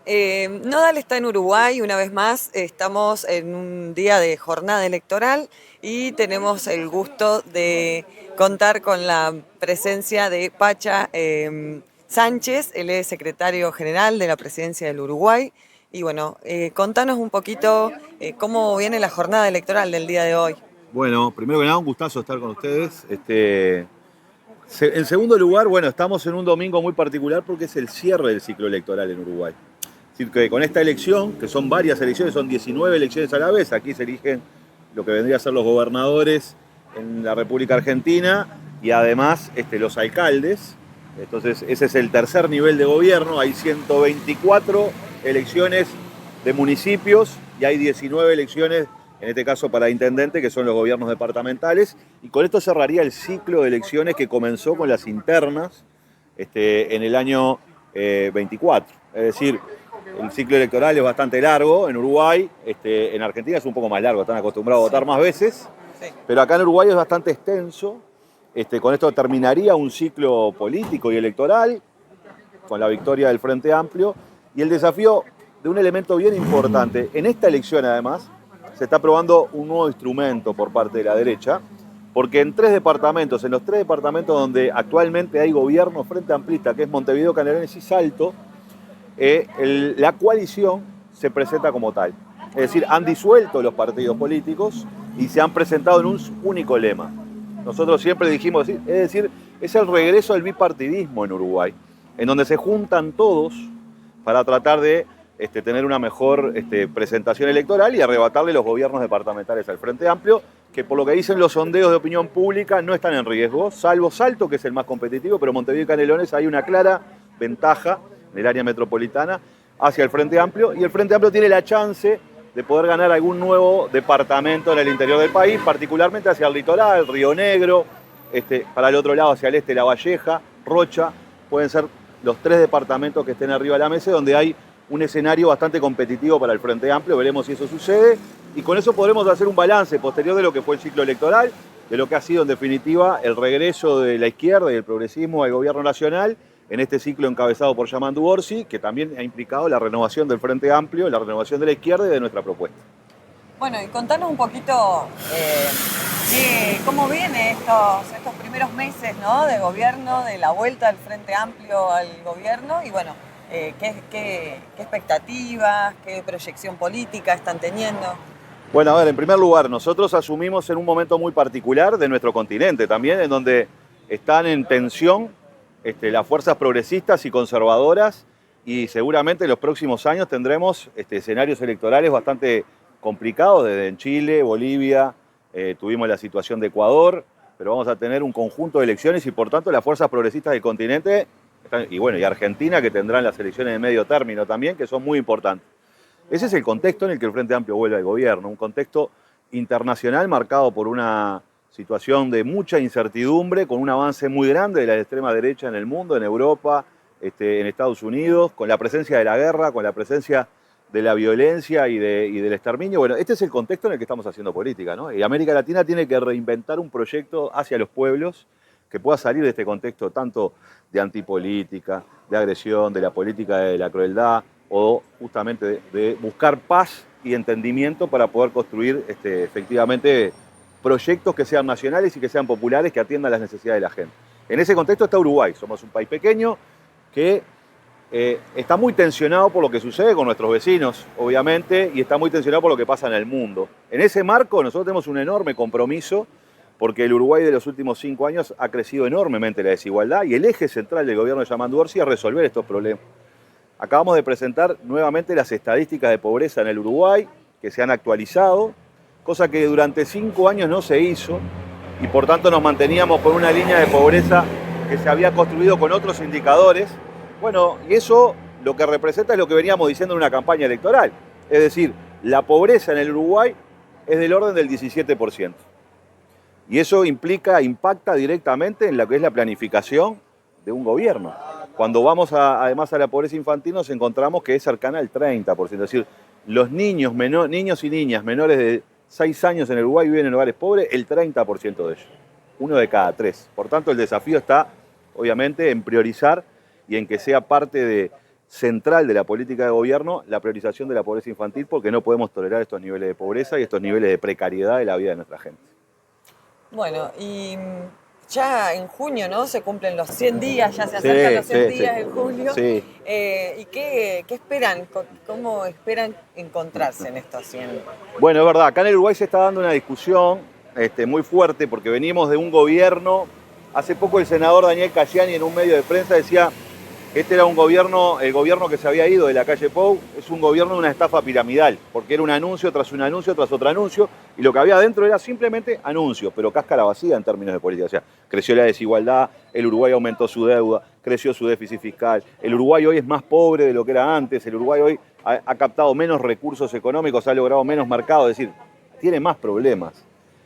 Nodal está en Uruguay una vez más, estamos en un día de jornada electoral y tenemos el gusto de contar con la presencia de Pacha Sánchez, él es secretario general de la presidencia del Uruguay. Y bueno, contanos un poquito cómo viene la jornada electoral del día de hoy. Bueno, primero que nada, un gustazo estar con ustedes. En segundo lugar, bueno, estamos en un domingo muy particular porque es el cierre del ciclo electoral en Uruguay. Es decir, que con esta elección, que son varias elecciones, son 19 elecciones a la vez, aquí se eligen lo que vendría a ser los gobernadores en la República Argentina y además los alcaldes. Entonces, ese es el tercer nivel de gobierno. Hay 124 elecciones de municipios y hay 19 elecciones, en este caso para intendente, que son los gobiernos departamentales. Y con esto cerraría el ciclo de elecciones que comenzó con las internas en el año 24. Es decir, el ciclo electoral es bastante largo en Uruguay, en Argentina es un poco más largo, están acostumbrados a votar más veces, pero acá en Uruguay es bastante extenso. Con esto terminaría un ciclo político y electoral, con la victoria del Frente Amplio, y el desafío de un elemento bien importante. En esta elección, además, se está probando un nuevo instrumento por parte de la derecha, porque en los tres departamentos donde actualmente hay gobierno Frente Amplista, que es Montevideo, Canelones y Salto, la coalición se presenta como tal. Es decir, han disuelto los partidos políticos y se han presentado en un único lema. Nosotros siempre dijimos, es decir, es el regreso del bipartidismo en Uruguay, en donde se juntan todos para tratar de tener una mejor presentación electoral y arrebatarle los gobiernos departamentales al Frente Amplio, que por lo que dicen los sondeos de opinión pública no están en riesgo, salvo Salto, que es el más competitivo, pero Montevideo y Canelones hay una clara ventaja en el área metropolitana hacia el Frente Amplio, y el Frente Amplio tiene la chance de poder ganar algún nuevo departamento en el interior del país, particularmente hacia el litoral, Río Negro, para el otro lado, hacia el este, La Valleja, Rocha, pueden ser los tres departamentos que estén arriba de la mesa, donde hay un escenario bastante competitivo para el Frente Amplio. Veremos si eso sucede, y con eso podremos hacer un balance posterior de lo que fue el ciclo electoral, de lo que ha sido en definitiva el regreso de la izquierda y el progresismo al gobierno nacional, en este ciclo encabezado por Yamandu Orsi, que también ha implicado la renovación del Frente Amplio, la renovación de la izquierda y de nuestra propuesta. Bueno, y contanos un poquito cómo viene estos primeros meses, ¿no?, de gobierno, de la vuelta del Frente Amplio al gobierno, y bueno, qué expectativas, qué proyección política están teniendo. Bueno, a ver, en primer lugar, nosotros asumimos en un momento muy particular de nuestro continente también, en donde están en tensión las fuerzas progresistas y conservadoras, y seguramente en los próximos años tendremos escenarios electorales bastante complicados, desde en Chile, Bolivia, tuvimos la situación de Ecuador, pero vamos a tener un conjunto de elecciones y por tanto las fuerzas progresistas del continente, y Argentina, que tendrán las elecciones de medio término también, que son muy importantes. Ese es el contexto en el que el Frente Amplio vuelve al gobierno, un contexto internacional marcado por una situación de mucha incertidumbre, con un avance muy grande de la extrema derecha en el mundo, en Europa, en Estados Unidos, con la presencia de la guerra, con la presencia de la violencia y del exterminio. Bueno, este es el contexto en el que estamos haciendo política, ¿no? Y América Latina tiene que reinventar un proyecto hacia los pueblos que pueda salir de este contexto tanto de antipolítica, de agresión, de la política de la crueldad, o justamente de buscar paz y entendimiento para poder construir efectivamente proyectos que sean nacionales y que sean populares, que atiendan las necesidades de la gente. En ese contexto está Uruguay. Somos un país pequeño que está muy tensionado por lo que sucede con nuestros vecinos, obviamente, y está muy tensionado por lo que pasa en el mundo. En ese marco nosotros tenemos un enorme compromiso, porque el Uruguay de los últimos 5 años ha crecido enormemente la desigualdad, y el eje central del gobierno de Yamandu Orsi es resolver estos problemas. Acabamos de presentar nuevamente las estadísticas de pobreza en el Uruguay, que se han actualizado, cosa que durante 5 años no se hizo, y por tanto nos manteníamos con una línea de pobreza que se había construido con otros indicadores. Bueno, y eso lo que representa es lo que veníamos diciendo en una campaña electoral. Es decir, la pobreza en el Uruguay es del orden del 17%. Y eso impacta directamente en lo que es la planificación de un gobierno. Cuando vamos además a la pobreza infantil nos encontramos que es cercana al 30%. Es decir, los niños y niñas menores de 6 años en el Uruguay viven en hogares pobres, el 30% de ellos. 1 de cada 3. Por tanto, el desafío está, obviamente, en priorizar y en que sea parte central de la política de gobierno la priorización de la pobreza infantil, porque no podemos tolerar estos niveles de pobreza y estos niveles de precariedad de la vida de nuestra gente. Bueno, y ya en junio, ¿no? Se cumplen los 100 días, ya se acercan los 100 días en julio. Sí. ¿Y qué esperan? ¿Cómo esperan encontrarse en estos 100? Bueno, es verdad, acá en el Uruguay se está dando una discusión muy fuerte porque venimos de un gobierno. Hace poco el senador Daniel Cayani en un medio de prensa decía que este era un gobierno, el gobierno que se había ido de la calle Pou, es un gobierno de una estafa piramidal, porque era un anuncio tras otro anuncio, y lo que había adentro era simplemente anuncios, pero cáscara vacía en términos de política. O sea, creció la desigualdad, el Uruguay aumentó su deuda, creció su déficit fiscal, el Uruguay hoy es más pobre de lo que era antes, el Uruguay hoy ha captado menos recursos económicos, ha logrado menos mercado, es decir, tiene más problemas.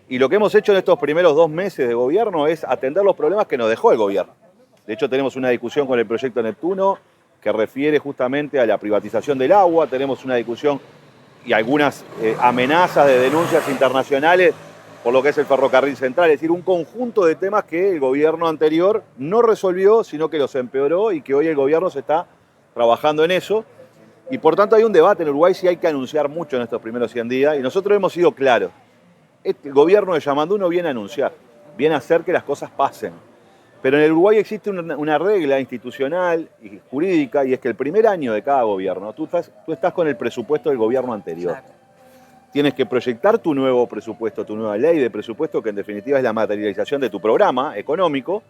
Y lo que hemos hecho en estos primeros 2 meses de gobierno es atender los problemas que nos dejó el gobierno. De hecho, tenemos una discusión con el proyecto Neptuno que refiere justamente a la privatización del agua. Tenemos una discusión y algunas amenazas de denuncias internacionales por lo que es el ferrocarril central. Es decir, un conjunto de temas que el gobierno anterior no resolvió, sino que los empeoró y que hoy el gobierno se está trabajando en eso. Y por tanto hay un debate en Uruguay si hay que anunciar mucho en estos primeros 100 días. Y nosotros hemos sido claros. El gobierno de Yamandú no viene a anunciar, viene a hacer que las cosas pasen. Pero en el Uruguay existe una regla institucional y jurídica, y es que el primer año de cada gobierno, tú estás con el presupuesto del gobierno anterior. Claro. Tienes que proyectar tu nuevo presupuesto, tu nueva ley de presupuesto, que en definitiva es la materialización de tu programa económico,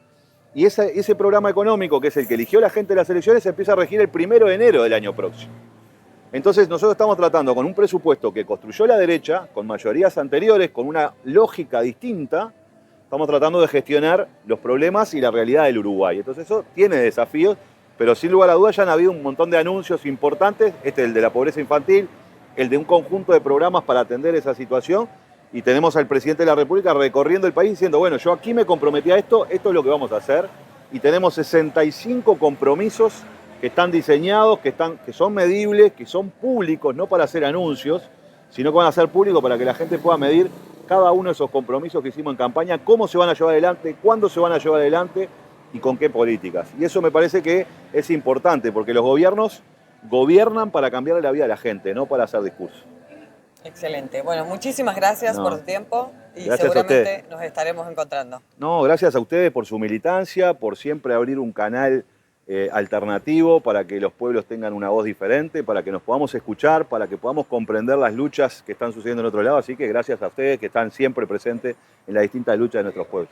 y ese programa económico, que es el que eligió la gente de las elecciones, empieza a regir el 1 de enero del año próximo. Entonces nosotros estamos tratando con un presupuesto que construyó la derecha, con mayorías anteriores, con una lógica distinta. Estamos tratando de gestionar los problemas y la realidad del Uruguay. Entonces eso tiene desafíos, pero sin lugar a dudas ya han habido un montón de anuncios importantes. Este es el de la pobreza infantil, el de un conjunto de programas para atender esa situación. Y tenemos al presidente de la República recorriendo el país diciendo, bueno, yo aquí me comprometí a esto es lo que vamos a hacer. Y tenemos 65 compromisos que están diseñados, que son medibles, que son públicos, no para hacer anuncios, sino que van a ser públicos para que la gente pueda medir cada uno de esos compromisos que hicimos en campaña, cómo se van a llevar adelante, cuándo se van a llevar adelante y con qué políticas. Y eso me parece que es importante, porque los gobiernos gobiernan para cambiar la vida de la gente, no para hacer discursos. Excelente. Bueno, muchísimas gracias por tu tiempo y seguramente nos estaremos encontrando. No, gracias a ustedes por su militancia, por siempre abrir un canal alternativo para que los pueblos tengan una voz diferente, para que nos podamos escuchar, para que podamos comprender las luchas que están sucediendo en otro lado. Así que gracias a ustedes que están siempre presentes en las distintas luchas de nuestros pueblos.